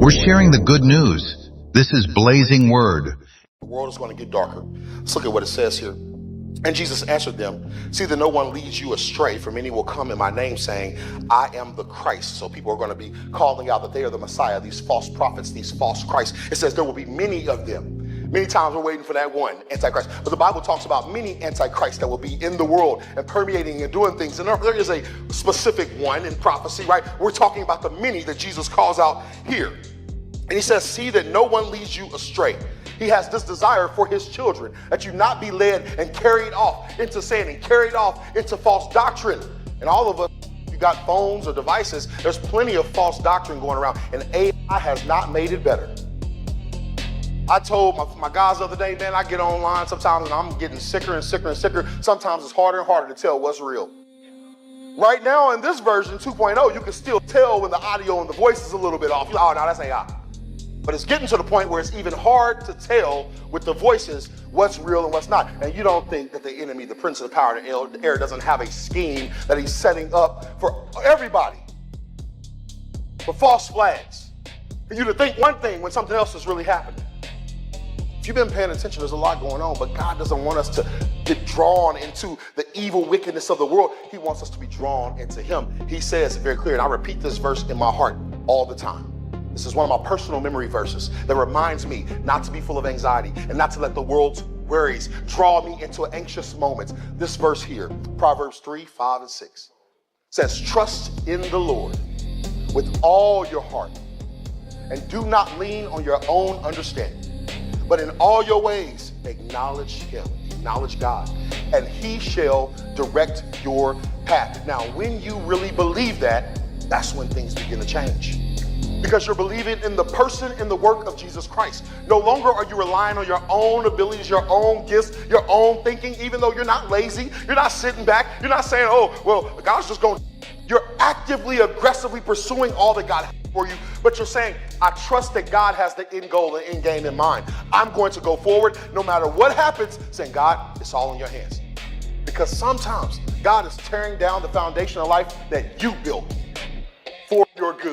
We're sharing the good news. This is Blazing Word. The world is going to get darker. Let's look at what it says here. And Jesus answered them, see that no one leads you astray, for many will come in my name saying, I am the Christ. So people are going to be calling out that they are the Messiah, these false prophets, these false Christs. It says there will be many of them. Many times we're waiting for that one Antichrist. But the Bible talks about many Antichrists that will be in the world and permeating and doing things. And there is a specific one in prophecy, right? We're talking about the many that Jesus calls out here. And he says, see that no one leads you astray. He has this desire for his children, that you not be led and carried off into sin and carried off into false doctrine. And all of us, if you got phones or devices, there's plenty of false doctrine going around, and AI has not made it better. I told my guys the other day, man, I get online sometimes and I'm getting sicker and sicker and sicker. Sometimes it's harder and harder to tell what's real. Right now in this version 2.0, you can still tell when the audio and the voice is a little bit off. Oh, no, that's AI. But it's getting to the point where it's even hard to tell with the voices what's real and what's not. And you don't think that the enemy, the prince of the power of the air, doesn't have a scheme that he's setting up for everybody, for false flags, for you to think one thing when something else is really happening. If you've been paying attention, there's a lot going on, but God doesn't want us to get drawn into the evil wickedness of the world. He wants us to be drawn into him. He says very clear, and I repeat this verse in my heart all the time. This is one of my personal memory verses that reminds me not to be full of anxiety and not to let the world's worries draw me into anxious moments. This verse here, Proverbs 3, 5, and 6 says, trust in the Lord with all your heart and do not lean on your own understanding, but in all your ways acknowledge him, acknowledge God, and he shall direct your path. Now, when you really believe that, that's when things begin to change. Because you're believing in the person and the work of Jesus Christ. No longer are you relying on your own abilities, your own gifts, your own thinking, even though you're not lazy, you're not sitting back, you're not saying, oh, well, God's just going. You're actively, aggressively pursuing all that God has for you, but you're saying, I trust that God has the end goal and end game in mind. I'm going to go forward no matter what happens, saying, God, it's all in your hands. Because sometimes God is tearing down the foundation of life that you built for your good.